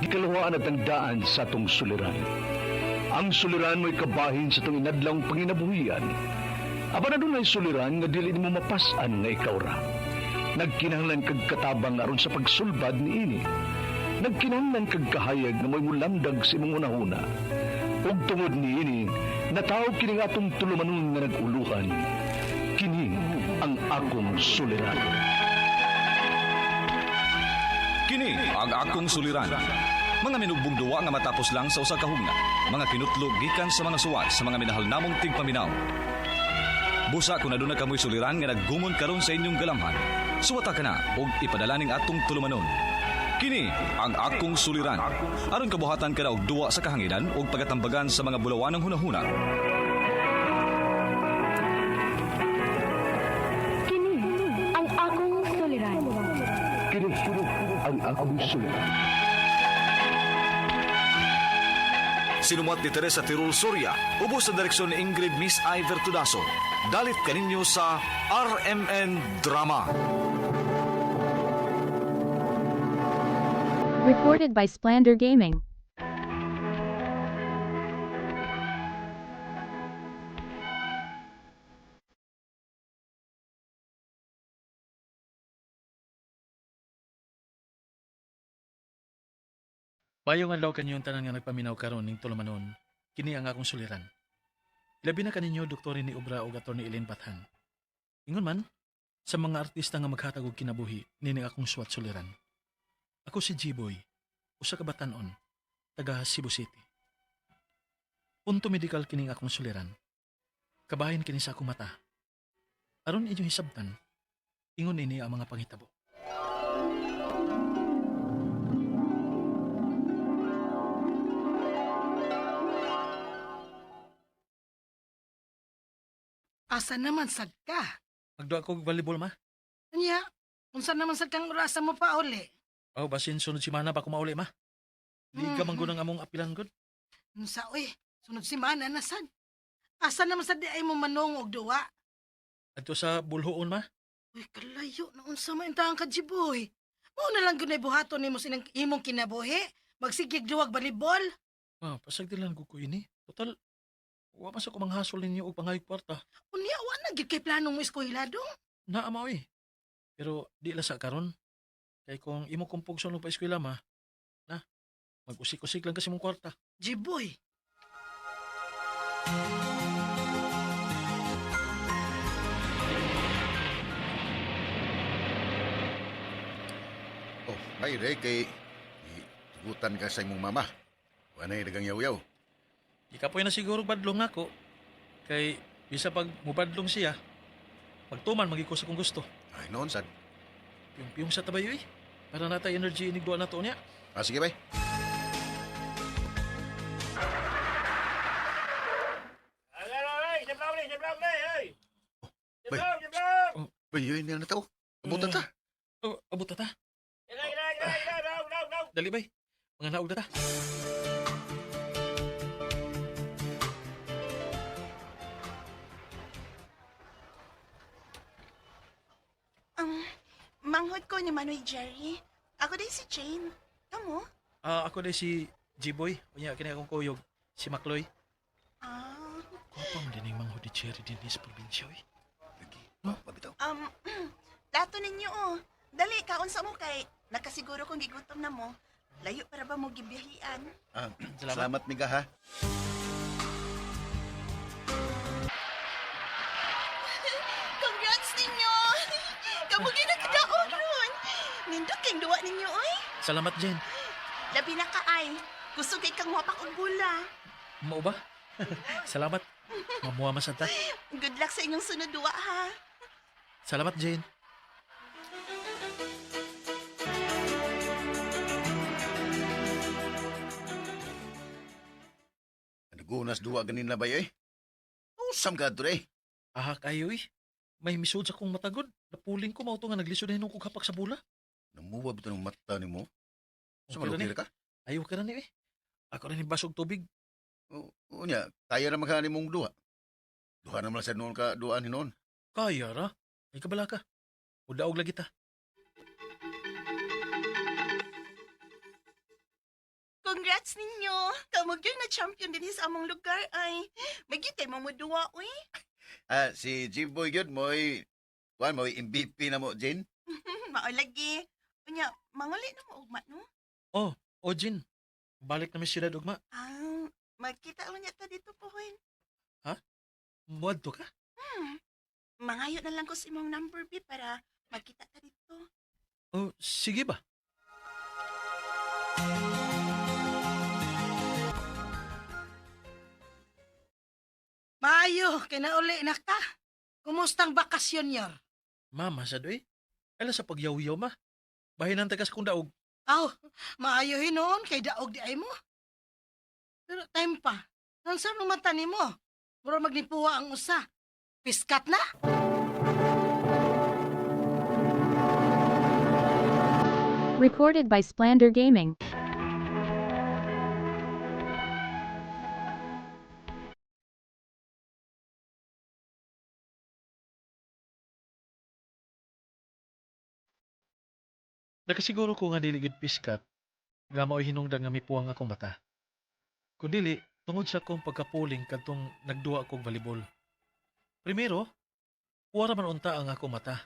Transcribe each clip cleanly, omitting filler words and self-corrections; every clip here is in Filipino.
Gikalawaan at ang daan sa atong suliran. Ang suliran mo'y kabahin sa itong inadlang panginabuhian. Aba na doon ay suliran nga dili mo mapasan nga ikaw ra. Nagkinahanglan kag katabang aron sa pagsulbad ni ini. Nagkinahanglan kag kahayag na mo'y mulamdag sa imong unahuna. Ug tungod ni ini, natawag kini nga atong tulumanon nga naguluhan. Kini ang akong suliran. Kini ang akong suliran. Mga minugbong duwa nga matapos lang sa usa ka hugna. Mga kinutlog gikan sa mga suwat sa mga minahal namong tigpaminaw. Busa kung aduna kamoy suliran nga naggumon karon sa inyong galamhan, suwata ka na og ipadala ning atong tulumanon. Kini ang akong suliran. Aron kabuhatan ka na og duwa sa kahanginan og pagatambagan sa mga bulawanang hunahuna. Kini ang akong suliran. Kini ang akong suliran. Sinumat ni Teresa Tirul Soria, ubos sa direksyon ni Ingrid Miss Iver Tudaso. Dalit kaninyo sa RMN Drama. Recorded by Splander Gaming. Mayong adlaw kanyong tanan nga nagpaminaw karon ning tulumanon. Kini ang akong suliran. Labi na kaninyo Dr. ni Obra ug Atty. Elaine Pathan. Ingon man sa mga artista nga maghatag og kinabuhi nini akong suwat suliran. Ako si G-Boy, usa ka batan-on, taga Cebu City. Punto medical kining akong suliran. Kabahin kini sa akong mata. Aron inyo hisabtan, ingon ini ang mga panghitabo. Asa naman sad ka? Magduwa ko og volleyball ma. Anya, unsa naman sad kang orasa mo pa uli? Oh, basin sunod si mana pa ko mauli ma. Di ka man gunang among apilan gud. Unsa oy, sunod si mana na sad. Asa naman sad di ay mo manong og duwa? Adto sa bulhoon ma. Uy, kalayo na unsa man intang ka Jiboy. Mao na lang gunay buhaton nimo sinang imong kinabuhi. Magsigig duwag volleyball. Ma, pasagdilan ko ini. Total, wa man sa ko manghasol ninyo og pangayog kwarta. Unya wa na gyud kay planong mo eskwela dong. Naa ma oy. Pero di la sa karon. Kay kung imo kong pugson pa eskwela ma, na, mag-usik-usik lang kasi mong kwarta. Jiboy. Oh, ay re kay igutan ka sa imong mama. Wanay dagang yaw-yaw. Di ka po na siguro badlong ako. Kay bisa pag mubadlong siya, pagtuman magiko sa kung gusto. Ay noon sad. Piyong sa tabayo eh. Para natay energy inigduan na to niya. Ah, sige bay. Bay, yun na tao. Abutan ta. Oh, abot na ta. Dali bay. Mga naog na ta. Manghod ko ni Manoy Jerry. Ako din si Jane. Kamu? Ako din si G-Boy. Unya kini akong kuyog. Si Macloy. Ah, Kopang din yung mga hudi cherry din sa probinsya eh. Lagi. Oh, mabitaw. dato ninyo oh. Dali, kaon sa mo kay nakasiguro kong gigutom na mo. Layo para ba mo gibiyahian? Ah, Salamat. salamat miga ha. Congrats ninyo! Kamugi na kadaog ron. Nindot kayong duwa ninyo, oy. Salamat, Jen. Labi na kaay. Gusto kay kang wapak og bula. Mao ba? Salamat. Mamuha masanta. Good luck sa inyong sunod duwa, ha? Salamat, Jane. Nagunas duwa ganin na ba eh? Usam ka dre. Kayo eh. May misod sa kong matagod. Napuling ko mauto nga naglisod na hinong kong hapak sa bula. Namuwab ito ng mata ni mo. Okay Sumalukir na ka? Ayaw ka na ni eh. Ako rin yung basog tubig. Unya, kaya na magkani mong duwa. Duha naman sa noon ka duaan ni noon. Kaya ra. Ay kabala ka. Udaog lagi ta. congrats ninyo. Kamog yung na-champion din sa among lugar ay. Magitay mo mo duwa, uy. Si Jimboy yun mo'y, mo'y MVP na mo, Jane. Mao lagi. Unya, manguli na mo ugma, no? Oh, Ojin. Balik na mi sila ugma. Magkita unya ta dito po, Juan. Muad to ka? Mangayo na lang ko sa imong number, B, para magkita ta dito. Oh, sige ba? Maayo, kinauli na ka. Kumustang bakasyon yor? Mama, sa doy. Ala sa pagyaw-yaw ma. Bahinan tagas kong daog. Aw, maayo hinon kay daog di ay mo. Pero time pa, nang sa mata ni mo? Buro magnipuwa ang usa. Piskat na? Recorded by Splander Gaming. Nakasiguro ko nga dili gid piskat. Nga mao'y hinungdan nga mipuwang akong mata. Kung dili, tungod sa akong pagkapuling kadtong nagduwa akong volleyball. Primero, wala man unta ang akong mata.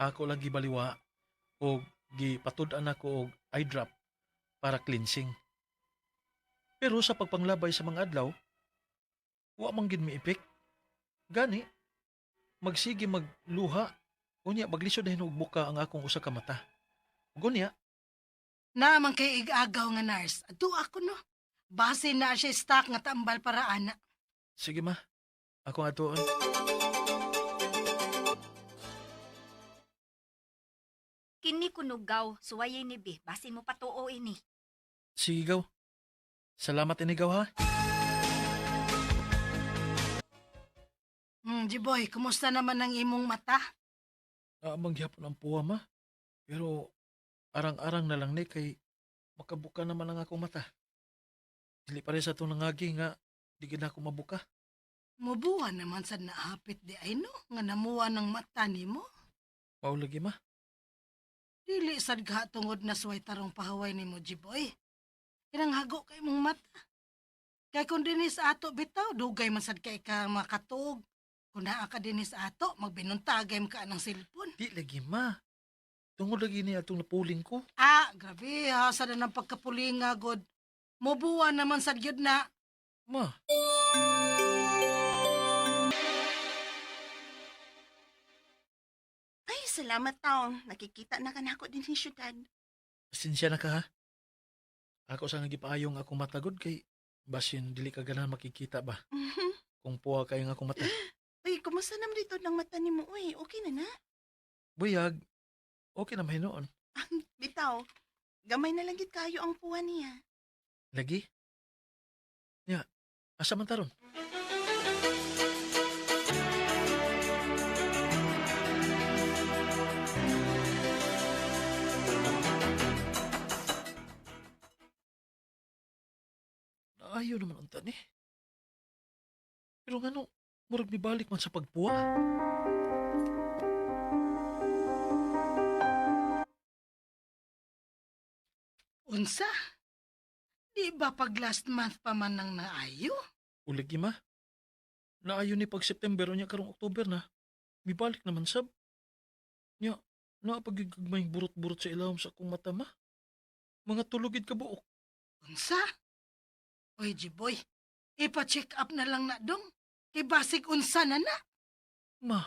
Ako lang gibaliwa o gipatud-an ako og eye drop para cleansing. Pero sa pagpanglabay sa mga adlaw, wa man gid miipik. Gani, magsige magluha, unya maglisod na og buka ang akong usa ka mata. Gunya, Naman kay igagaw nga nurse. Ato ako no. Base na siya stock nga tambal para ana. sige ma, ako nga tuon. Kini kunugaw, suwayay ni Bi, basi mo patuo ini. Sige gaw. Salamat inigaw ha. Jiboy, kumusta naman ang imong mata? Naamang gyapon ang puwa ma. Pero arang-arang na lang ni kay makabuka naman ang akong mata. Dili pa rin sa itong nangagi nga di gid ako mabuka. Mubuha naman sa naapit di ay no, nga namuwa ng mata ni mo. Maulagi ma. Dili sad ka tungod na suway tarong pahaway ni mo, Jiboy. Kinanghago kay mong mata. Kay kung dinis ato bitaw, dugay man sad kay ka makatug. Kung naa ka dinis ato, magbinuntagay mo ka ng silpon. Di lagi ma. Tungod lagi ni atong napuling ko. Grabe ha, sada ng pagkapulinga, God. Mubuha naman sad gyud na. Ma, Ay, salamat taon. Nakikita na ka na ako din sa syudad. pasensya na ka ha. Ako sa nagipaayong akong matagod kay basin dili ka ganahan makikita ba. Kung puwa kayong akong mata. Uy, kumusta naman dito ng mata ni mo? Uy, okay na na? Buyag, okay na mahinoon. Bitaw, gamay na lang gid kayo ang puwan niya. Lagi? Ya, asa man taron? Naayo naman ang tani. Pero ngano, murag mibalik man sa pagpuwa. Unsa? Di ba pag last month pa man nang naayo? Uligi ma. Naayo ni pag September o niya karong October na. Mibalik naman sab. Nya, naapagigagmay burot-burot sa ilawom sa akong mata ma. Mga tulugid ka buok. Unsa? Oy, Jiboy, ipa-check up na lang na dong. Kay basig unsa na na. Ma,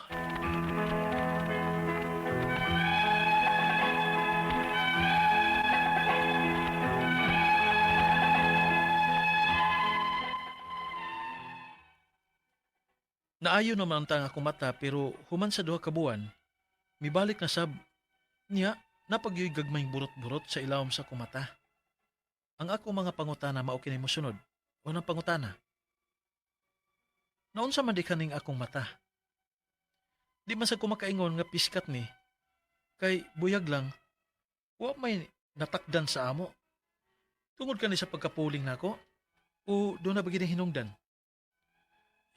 naayo naman ang tanga akong mata pero human sa duha ka buwan, mibalik na sab. Nya, napagyoy gagmayng burot-burot sa ilawom sa akong mata. Ang ako mga pangutana mao kini mosunod. Unang pangutana. Naunsa man di kaning akong mata? Di man sa kumakaingon nga piskat ni. Kay buyag lang, wa may natakdan sa amo. Tungod kani sa pagkapuling nako o doon na ba gini hinungdan?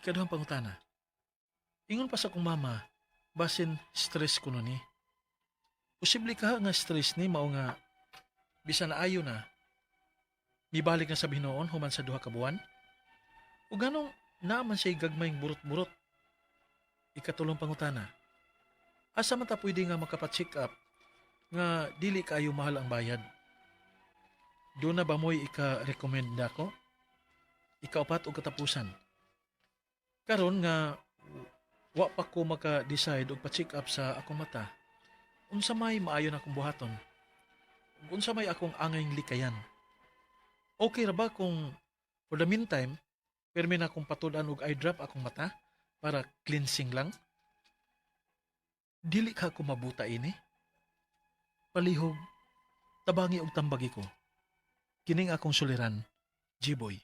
Ikaduhang pangutana. Ingon pa sa kong mama, basin stress ko ni. Posible ka nga stress ni mao nga bisan na ayo na. Mibalik na sa Binoon human sa duha ka buwan. Ug ganong naaman siya gagmayng burot-burot. Ikatulong pangutana. Asa man ta pwede nga makapacheck up nga dili kaayo mahal ang bayad? Doon na ba mo'y ika-recommend nako? Ikaapat o katapusan. Karon nga wa pa ko maka-decide og pa-check up sa akong mata. Unsa may maayo na akong buhaton? Ug unsa may akong angayng likayan? Okay ra ba kung for the meantime, permi na akong patulan og eye drop akong mata para cleansing lang? Dili ka ako mabuta ini. Palihog, tabangi og tambagi ko. Kining akong suliran, G-boy.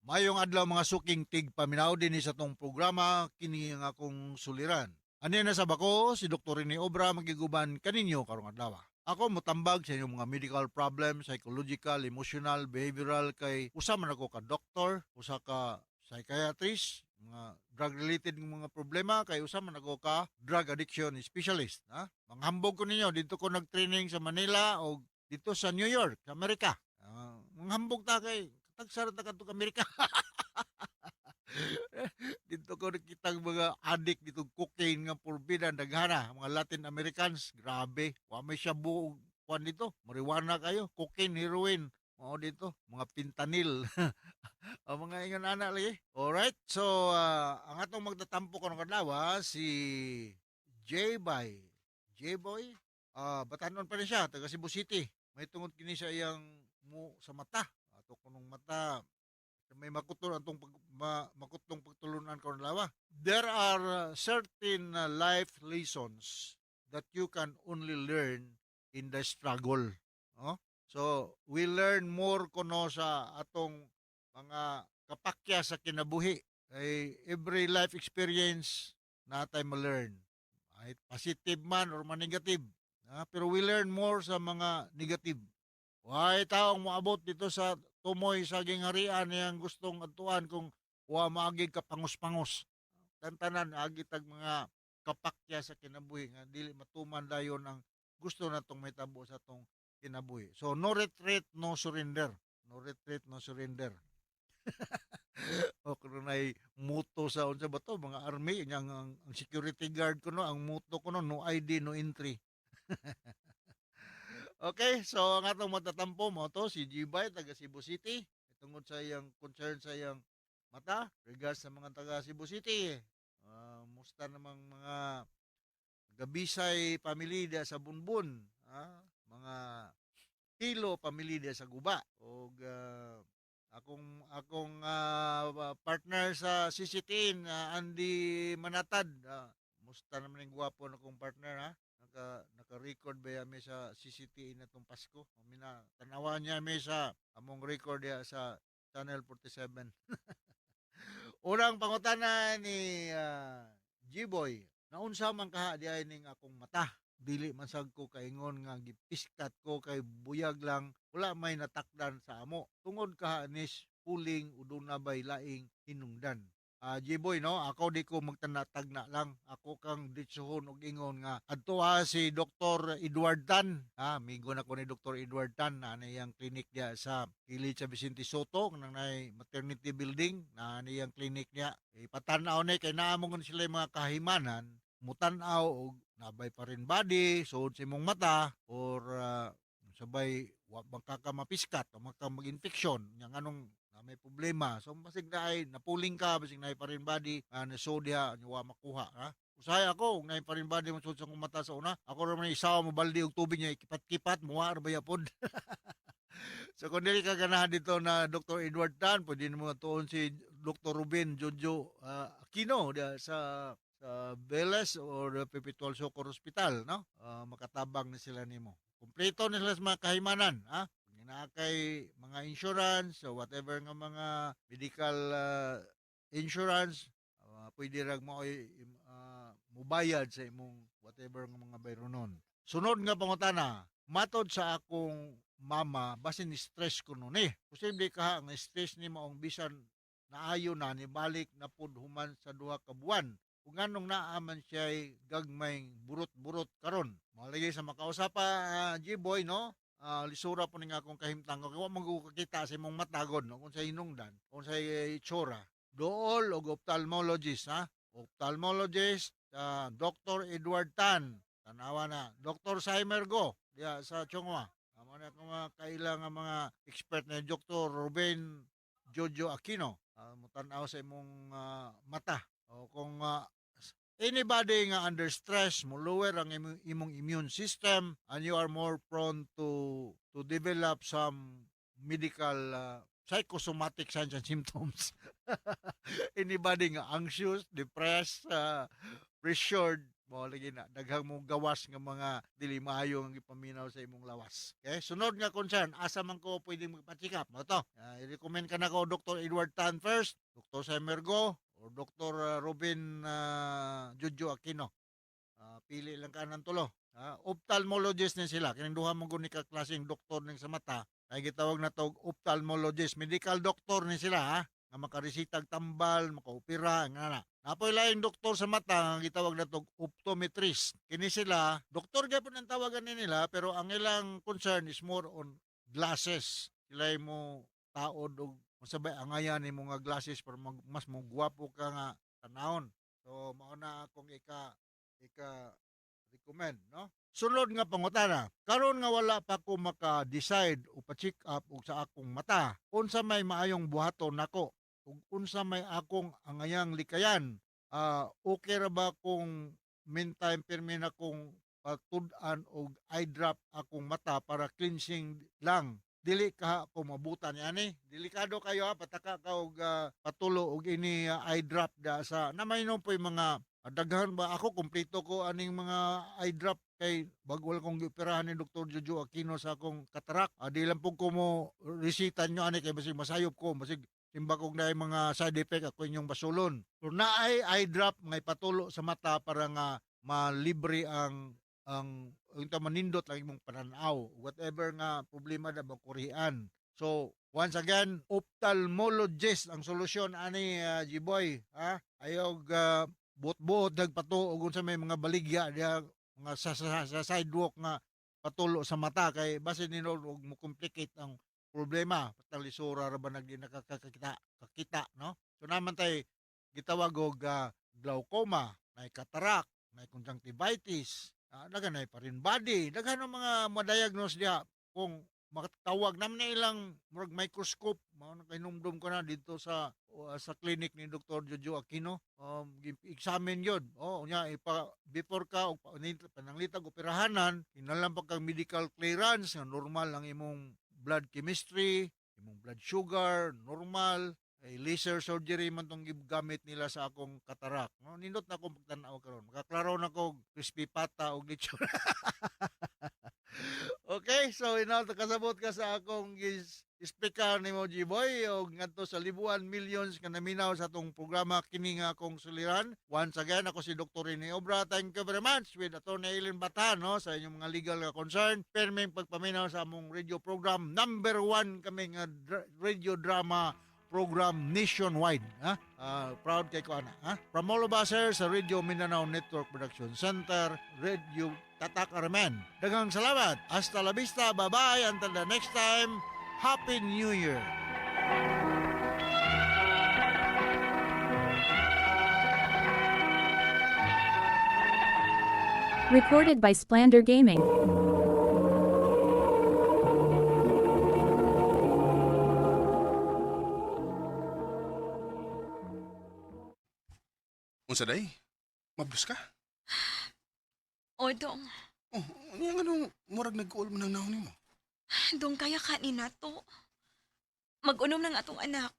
Mayong adlaw mga suking tig paminaw din sa tong programa kini nga akong suliran. Ani na sa bako si Dr. Rene Obra magiguban kaninyo karong adlaw. Ako motambag sa inyong mga medical problem, psychological, emotional, behavioral kay usa man ako ka doktor, usa ka psychiatrist, mga drug related ng mga problema kay usa man ako ka drug addiction specialist, ha? Manghambog ko ninyo dito ko nagtraining sa Manila o dito sa New York, sa Amerika. Manghambog ta kay tagsara ta kadto Amerika. Dito ko nakita mga addict dito cocaine nga porbida daghana mga Latin Americans, grabe wa may shabu kuan dito marijuana kayo, cocaine, heroin mao dito mga fentanyl. Ang mga ingon ana lagi. Alright, so ang atong magtatampo karong adlaw si J-boy batanon pa rin siya taga Cebu City, may tungod kini sa iyang sa mata ato kunong mata may makutulon atong makutong pagtulunan karon lawa. There are certain life lessons that you can only learn in the struggle. No? So, we learn more kuno sa atong mga kapakya sa kinabuhi. Every life experience na tayo ma-learn. Ay, positive man or man negative. Pero we learn more sa mga negative. Why taong moabot dito sa tumoy sa gingharian niyang gustong atuan kung wa maagig kapangus-pangus. Tantanan agitag mga kapakya sa kinabuhi nga dili matuman dayon ang gusto natong mahitabo sa atong kinabuhi. So no retreat, no surrender. No retreat, no surrender. O kuno nay muto sa unsa ba to mga army ang security guard kuno ang muto kuno no ID, no entry. Okay, so ang atong matatampo mo to si G-Bay taga Cebu City. Tungod sa iyang concern sa iyang mata, regards sa mga taga Cebu City. Musta namang mga Gabisay family dia sa Bunbun, mga Kilo family dia sa Guba. Og akong partner sa CCT Andy Manatad. Musta naman yung gwapo na kong partner ha? Naka-record ba yami sa CCTV na itong Pasko? Tanawan niya mi sa among record ya sa Channel 47. Unang pangutana ni G-Boy, naunsa man kaha di ay ning akong mata. Dili man sad ko kaingon nga gipiskat ko kay buyag lang, wala may natakdan sa amo. Tungod kaha nis puling uduna bay laing hinungdan. G-Boy, no? Ako di ko magtanatagna lang. Ako kang ditsuhon og ingon nga adto si Dr. Edward Tan. Migo na ko ni Dr. Edward Tan na niyang clinic niya sa Kilid sa Vicente Soto nang nay maternity building na niyang clinic niya. Ipatanaw ni kay naamong sila mga kahimanan, mutanaw og nabay pa rin body, suod sa imong mata or sabay wa makakamapiskat o makamag-infeksyon yang anong may problema. So basig na ay napuling ka, basig na ay pa rin body, nasodya, wa makuha. Usahay ako, na ay pa rin body, masud sa kong mata sa una. Ako naman isaw mo baldi og tubig niya, ikipat-kipat, muha, arbayapod. So kung dili ka ganahan dito na Dr. Edward Tan, pwede mo tuon si Dr. Ruben Jojo Aquino sa Veles or Perpetual Soccer Hospital, no? Makatabang na sila nimo. Kompleto na sila sa mga kahimanan, na kay mga insurance o whatever nga mga medical insurance, pwede rag mo mubayad sa imong whatever nga mga bayronon. Sunod nga pangutana, matod sa akong mama, basin stress ko nun Posible ka nga stress ni maong bisan naayo na ni balik na pud human sa duha ka buwan. Kung anong naaman siya gagmay burot-burot karon. Malagay sa makausapa G-Boy, no? lisura po nga akong kahimtang kay wa magkakita sa imong matagod no kung sa hinungdan kung sa itsura dool og ophthalmologist ha ophthalmologist Dr. Edward Tan tanawa na Dr. Simer Go diya sa Chongwa amo na kung mga kailang nga mga expert na Dr. Ruben Jojo Aquino mutanaw sa imong mata o kung anybody nga under stress mo lower ang imong immune system and you are more prone to develop some medical psychosomatic signs and symptoms. Anybody nga anxious, depressed, pressured, mo lagi na daghang mong gawas nga mga dili maayo ang ipaminaw sa imong lawas. Okay? Sunod nga concern, asa man ko pwedeng magpa-check up mo to. I-recommend ka na ko Dr. Edward Tan first, Dr. Semergo, o Dr. Robin Jojo Aquino. Pili lang ka ng tulo. Ophthalmologist din sila. Kining duha mong guni ka klaseng doktor ning sa mata. Ay gitawag na to ophthalmologist. Medical doctor ni sila ha. Nga makaresitag tambal, makaopera, nga na. Napoy laing doktor sa mata, nga gitawag na to optometrist. Kini sila, doktor gyapon ang tawagan ni nila, pero ang ilang concern is more on glasses. Sila mo taod og masabay angayan ni mga glasses para mas mo gwapo ka nga tanawon. So mao na akong ika recommend no. Sulod nga pangutana, karon nga wala pa ko maka-decide o pa-check up og sa akong mata. Unsa may maayong buhaton nako? Ug unsa may akong angayang likayan? Okay ra ba kung meantime pirmi na kong patud-an og eye drop akong mata para cleansing lang? Dili ka ako mabutan ani. Delikado kayo ha, pataka ka og patulo og ini eye drop da sa namaynon po yung mga daghan ba ako kumpleto ko aning mga eye drop kay bagwal kong gioperahan ni Dr. Jojo Aquino sa akong katarak. Di lang po ko mo resita nyo ani kay basig masayop ko, basig timba kog na mga side effect ako inyong basulon. So na eye drop ngay patulo sa mata para nga malibre ang ito manindot lang imong pananaw whatever nga problema na makurian. So once again ophthalmologist ang solusyon ani G-boy ha ayog buot-buot nagpatuog sa may mga baligya diya mga sa sidewalk nga patulo sa mata kay base nino og mo complicate ang problema patang lisura ra ba nakakita no. So naman tay gitawag og glaucoma, may cataract, may conjunctivitis, daghan ay pa rin body, daghan ng mga ma-diagnose diya kung makatawag naman na ilang murag microscope mao na kahinumdum ko na dito sa clinic ni Dr. Jojo Aquino examine yun nya before ka og pananglitag operahanan kinahanglan pa kang medical clearance nga normal ang imong blood chemistry imong blood sugar normal laser surgery man tong gamit nila sa akong katarak. No, nindot na akong pagtanaw karon. Makaklaro na ko crispy pata og lechon. Okay, so kasabot ka sa akong speaker ni mo G-boy og ngadto sa libuan millions nga naminaw sa atong programa kini nga akong suliran. Once again ako si Dr. Rene Obra. Thank you very much with Atty. Eileen Batan no sa inyong mga legal concern. Perming pagpaminaw sa among radio program. Number 1 kami nga radio drama program nationwide. Proud kay ko ana. From all of us here sa Radio Mindanao Network Production Center, Radio Tatak Armen. Daghang salamat. Hasta la vista. Bye-bye. Until the next time, Happy New Year. Recorded by Splander Gaming. Unsa day? Mablos ka? O, Dong. Oh, yung anong murag nag-uol mo ng nahon mo? Dong, kaya kanina to. Mag-unom ng atong anak.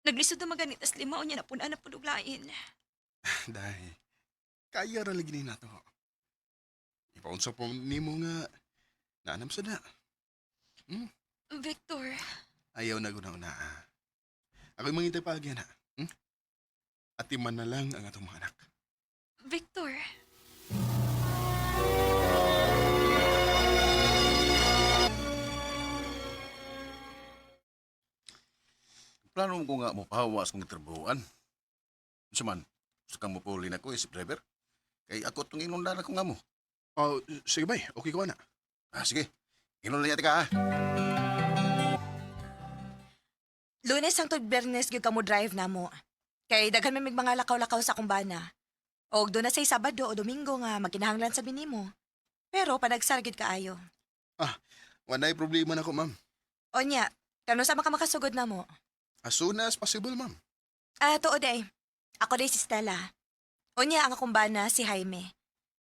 Naglisod na maganitas limaw niya na punan na punuglain. Day, kaya ra lagi na to. Ipaunsa po ni mo nga naanam sa na. Victor. Ayaw na guna-una. Ako'y mangintay pa agyan ha. At iman na lang ang atong mga anak. Victor. Plano ko nga mo pahawas kong trabuhan. Gusto man, gusto kang mapulin ako isip driver. Kay ako itong inundan ako nga mo. Oh, sige bay, okay ko na. Sige, Inulit ka ha. Lunes hangtod Biyernes gyud kamo drive namo. Kay daghan may mga lakaw-lakaw sa akong bana. Og doon na say Sabado o Domingo nga magkinahanglan sa binimo. Pero panagsar gyud kaayo. Wanay problema na ko, ma'am. Onya, kano sa makamakasugod namo? As soon as possible, ma'am. Tuo day. Ako day si Stella. Onya ang akong bana si Jaime.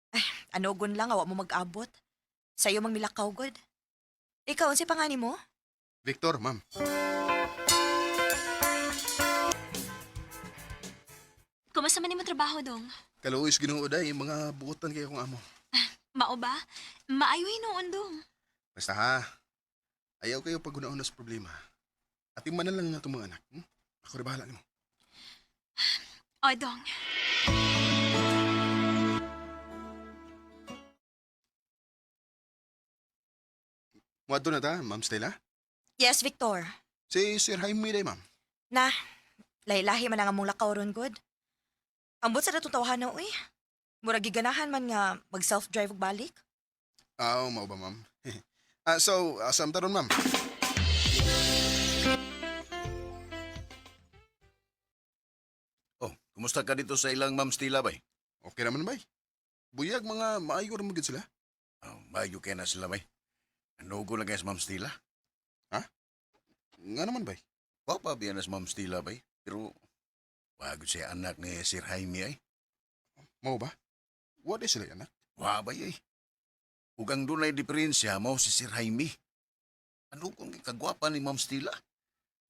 Ay, anogon lang awa mo mag-abot. Sayo mang milakaw god. Ikaw unsi pangani mo? Victor, ma'am. Kumusta man mo trabaho dong? Kaluoy Ginoo day mga buotan kay akong amo. Mao ba? Maayoy noon dong. Basta ha. Ayaw kayo pag-unaon sa problema. At imanan lang na itong mga anak. Ako rin bahala nimo. O dong. Muadto na ta, Ma'am Stella? Yes, Victor. Si Sir Jaime day, ma'am. Na, lahi-lahi man ang among lakaw ron god. Ambot sa natutawahan na uy. Murag giganahan man nga mag-self-drive og balik. Mao ba, ma'am? So, asam taron, ma'am? Oh, kumusta ka dito sa ilang Ma'am Stella bay? Okay naman, bay. Buyag mga maayo rin magid sila. Mayo kaya na sila bay. Anugo na kaya sa Ma'am Stella? Nga naman, bay. Papa biyan na sa Ma'am Stella bay. Pero, wagod siya anak ni Sir Jaime ay. Mao ba? What is sila, anak? Wabay ay. Ugang doon ay diferensya mo si Sir Jaime. Ano kung kagwapa ni Ma'am Stella?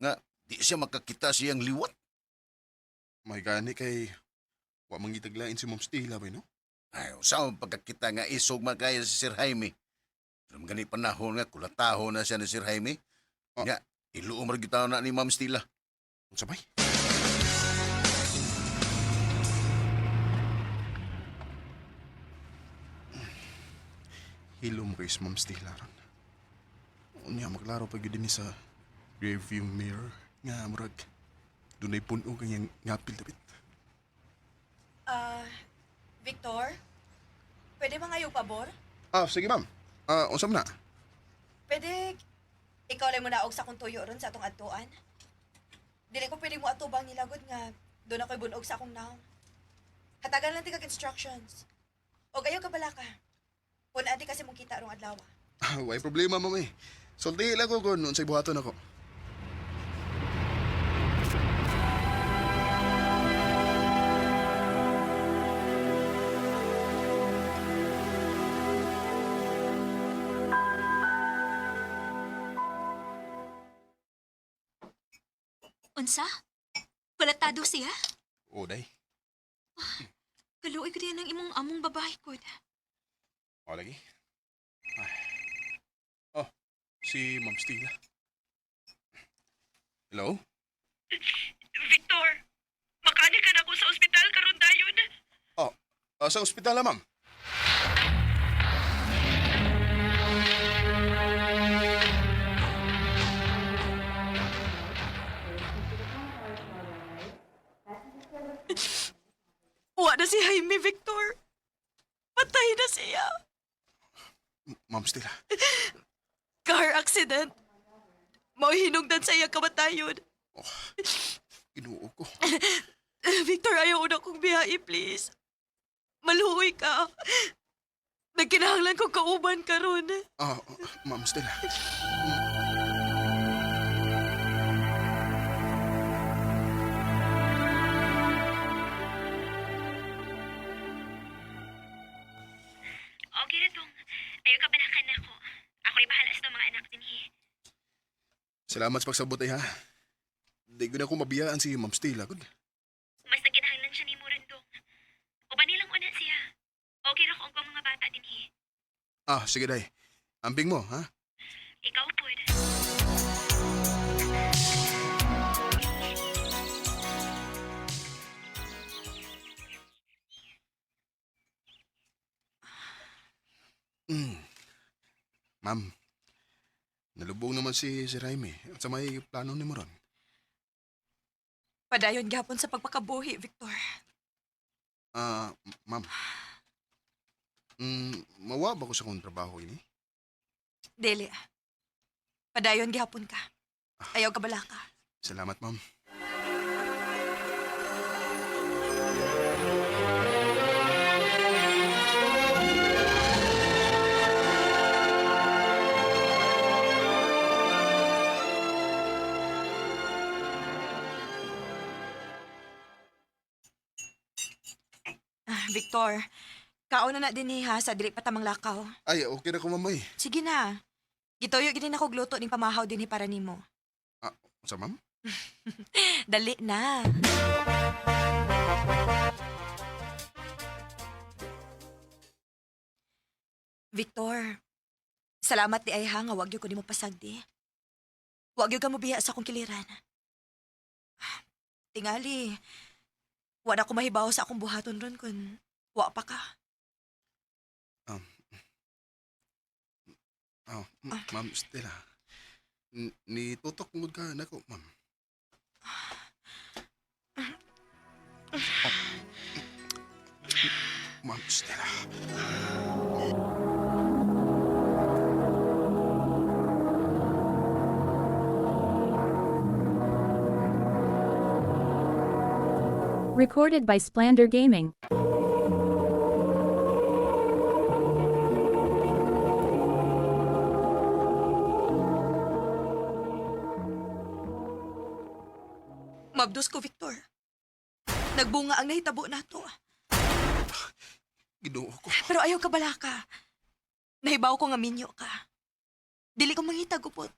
Nga, di siya makakita siyang liwat. May gani kay wa mangitaglain si Ma'am Stella, bay, no? Ay, saan pagkakita nga isog makaya si Sir Jaime? Pero magani panahon nga, kulataho na siya ni Sir Jaime. Nga, iluom rin kita na ni Ma'am Stella. Unsa bay? Hilom kay si Ma'am Stella ron. Unya maklaro pa gyud dinhi sa rearview mirror nga murag dunay puno kanyang ngapil dapit. Victor? Pwede ba ngayon pabor? Sige ma'am. Unsa man na? Pwede, ikaw lang mo naog sa kong tuyo ron sa atong adtuan. Dili ko pwede mo atubang nilagod nga doon ako'y bunog sa akong naong. Hatagan lang ti kag instructions. O ayaw ka bala ka. Puna di kasi mong kita rong adlaw. Way problema, ma'am eh. Sulti lang ko kung unsay buhaton ako. Unsa? Kulatado siya? O, day. Kaluoy ko din ang imong among babae ko. O, lagi. Si Ma'am Stella. Hello? Victor, makani ka na ako sa ospital karon dayon. Sa ospital na, ma'am. Wa na si Jaime, Victor. Patay na siya. Ma'am Stella. Car accident. Mauhinungdan sa iyang kamatayon. Inuo ko. Victor, ayaw na kong biyahe, please. Maluhoy ka. Nagkinahanglan kong kauban ka ron. Ma'am Stella. Okay na tong. Ayaw ka banakan ako. Ako'y bahala sa mga anak din. Salamat sa pagsabot ay ha. Di ko na ako mabiyaan si Ma'am Stella. Good. Mas nagkinahanglan siya ni Murandong. O ba nilang una siya? Okay ra ko ang mga bata din. Sige day. Ambing mo, ha? Ikaw po. Ma'am, nalubong naman si Jaime. At sa may plano ni mo ron. Padayon gapon sa pagpakabuhi, Victor. Ma'am. Mawa ba ko sa kong trabaho ini? Dili. Padayon gihapon ka. Ayaw ka bala ka. Salamat, ma'am. Victor, kauna na din ha sa dili patamang lakaw. Ay, okay na ko, mamay. Sige na. Gitoyo gini na kog luto ning pamahaw din para nimo. Sa ma'am? Dali na. Victor, salamat di ay ha nga wag gyud ko nimo pasagdi. Wag gyud ka mo biya sa akong kiliran. Tingali, wala ko mahibaw sa akong buhaton ron kun wa pa ka. Ma'am Stella. Nitutok mo ka na ko, ma'am. Ma'am Stella. Recorded by Splander Gaming. Mabdos ko, Victor. Nagbunga ang nahitabo nato. Ginoo ko. Pero ayaw ka bala ka. Nahibaw ko nga minyo ka. Dili ko mangita gupot.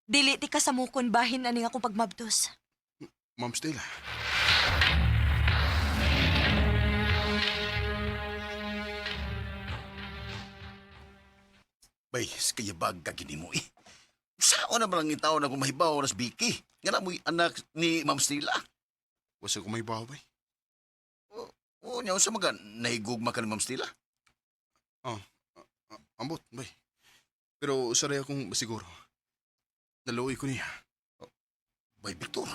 Dili ti ka sa mukon bahin ani akong pagmabdos. Ma'am Stella. Bay, kaya bag ka gini mo eh. Saan na malang itaw na kumahibaw oras Biki? Nga na mo'y anak ni Ma'am Stella. Wasa ko may baway. Oo, niya, sa mga nahigugma ka ni Ma'am Stella. Ambot, bay. Pero saray akong masiguro. Naluoy ko niya. Bay, Victor.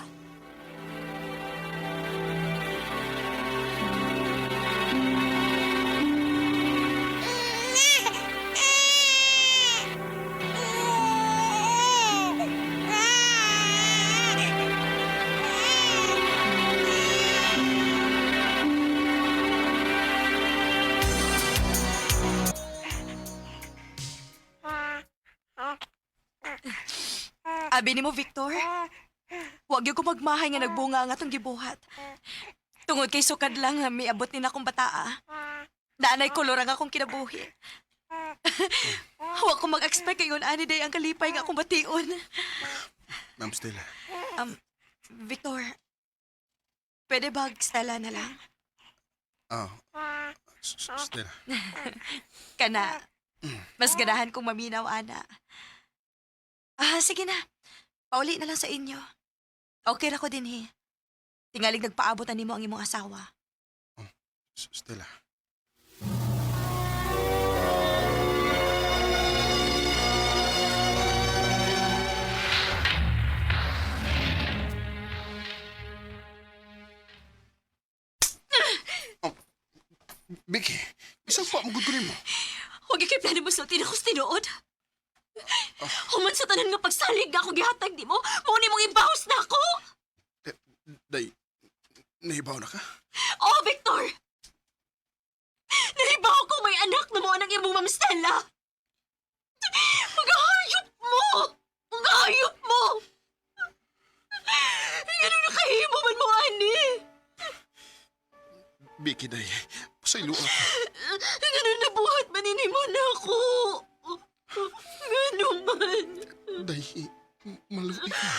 Abi ni mo, Victor. Huwag yung ko magmahay nga nagbunga nga itong gibuhat. Tungod kay sukad lang nga may abot ni na akong bataa. Naanay kolor ang akong kinabuhi. Huwag ko mag-expect ngayon ani day ang kalipay nga akong bation. Ma'am Stella. Victor, pwede ba Stella na lang? Stella. Kana, mas ganahan kong maminaw, ana. Sige na. Pauli na lang sa inyo. Okay ra ko din, he. Tingalig nagpaabot ni mo ang imong asawa. Stella. Vicky, isang pa mo gudgunin mo. Huwag ikay plano mo sultin ako sa tinuod. Human sa tanan nga pagsalig nga ako gihatag di mo, muni mong ibahos na ako. Day, nahibaw na ka? Oh, Victor! Nahibaw ko may anak na mo ang imong Ma'am Stella. Mag-ahayop mo! Mag-ahayop mo! Ganun nakahimo man mo, ani. Vicky, day, pasaylo ako. Ganun nabuhat manini mo na ako. Ganun man. Day, maluwi ka.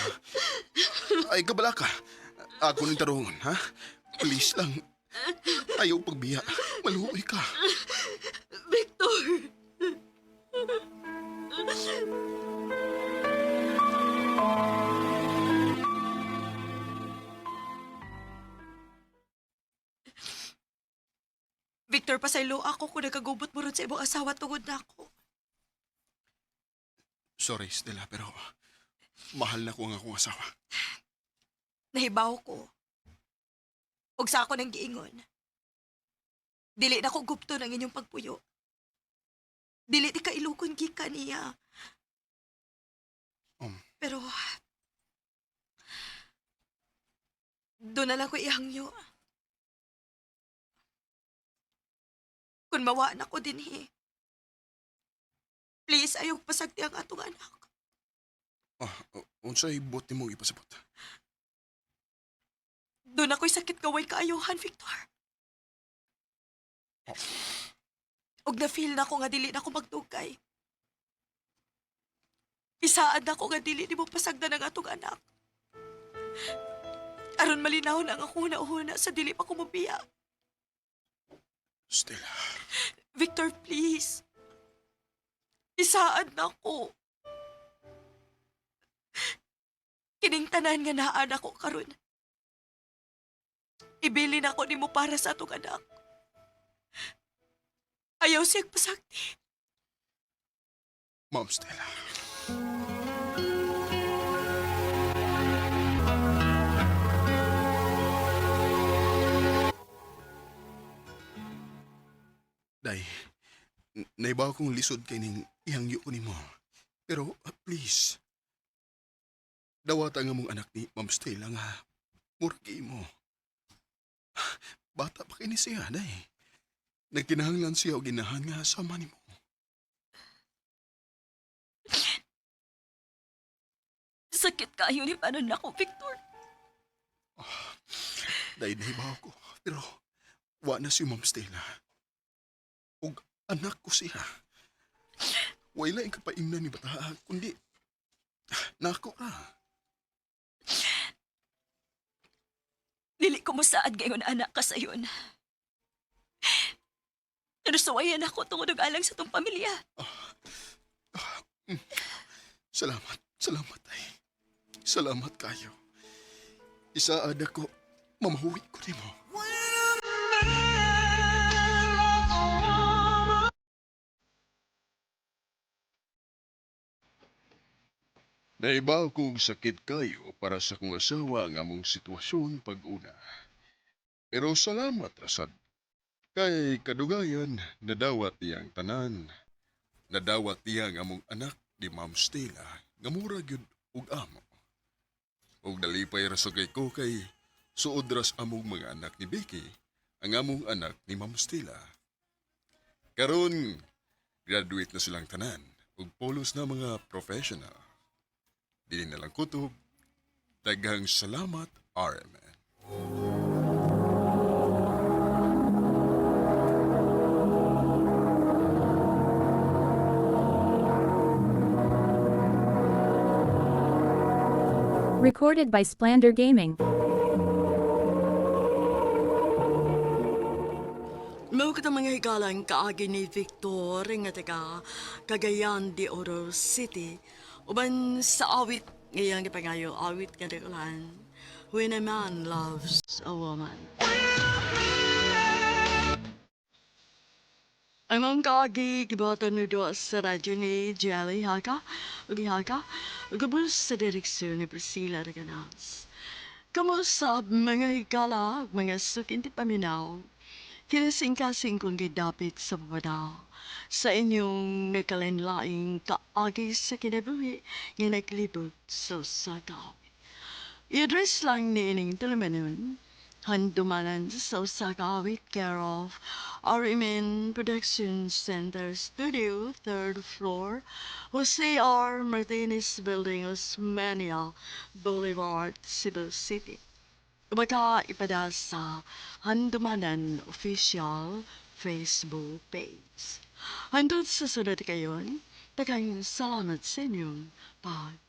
Ay, kabala ka. Ako nang tarungon, ha? Please lang. Ayaw pagbiya. Maluwi ka. Victor! Victor, pasaylo ako kung nagkagubot mo ron sa ibang asawa tungod na ako. Sorry, Stella, pero mahal na ko ang akong asawa. Nahibaw ko. Ug sa ako nang giingon. Dili na ko gupto ng inyong pagpuyo. Dili di ka ilukon gikan niya. Pero, doon na lang ko ihangyo. Kung mawaan ako din please, ayaw pasagti ang atong anak. Unsay buti mo ipasabot? Doon ako'y sakit kaway kaayohan, Victor. Og na-feel na ko nga dili na ako magdugay. Isaad na ko nga dili di mo pasagdan ang atong anak. Aron malinaw na ang ako huna sa dili pa ko mabiya. Stella. Victor, please. Isaad na ko. Kining tanan nga naan ako karon. Ibili na ko nimo para sa atong anak. Ayaw siyang pasakti. Ma'am Stella. Day, naibaw kong lisod kay ning ihangyo ko nimo. Pero, please, dawata nga mong anak ni Ma'am Stella nga muragi mo. Bata pa kini siya, day. Nagkinahanglan siya o ginahan nga sama nimo. Sakit kayo ni panon ako, Victor. Day, naibaw ko. Pero, wa na si Ma'am Stella. Ug anak ko siya. Wala ang kapaingnan ni bata, kundi nako ra. Dili ko mosaad gayon anak ka sayon. Nasawayan ako tungod og alang sa tong pamilya. Salamat, salamat ay. Salamat kayo. Isaad ako, mamahuwi ko nimo. Naibaw kong sakit kayo para sa kong asawa ang among sitwasyon pag-una. Pero salamat, Asad. Kay kadugayan, nadawat niyang tanan. Nadawat niya ang among anak ni Ma'am Stella, nga mura gyud ug amo. Ug dalipay ra sa kay ko kay suod ras among mga anak ni Becky, ang among anak ni Ma'am Stella. Karon, graduate na silang tanan ug polos na mga professional. Dili na lang kutob. Daghang salamat, RMN. Recorded by Splander Gaming. Mao kita mga higalang kaagi ni Victor nga taga Cagayan de Oro City. Uban sa awit ngayang gipangayo awit nga dakulan. When a man loves a woman. Ang mga kaagi gibatan ni doa sa radyo ni Jelly Haka. Ugi Haka. Ugabos sa direksyon ni Priscilla Raganas. Kamusta mga higala, mga sukinti paminaw. Kinasing-kasing kong gidapit sa babadaw. Sa inyong nakalinlaing kaagi sa kinabuhi nga naglibot sa sagaw. I-address lang ni ining tulumanon. Handumanan sa Usagawit care of RMN Production Center Studio, 3rd floor, Jose R. Martinez Building, Osmania Boulevard, Cebu City. Baka ipada sa Handumanan Official Facebook page. Handod sa sunod kayon, daghang salamat sa inyong pag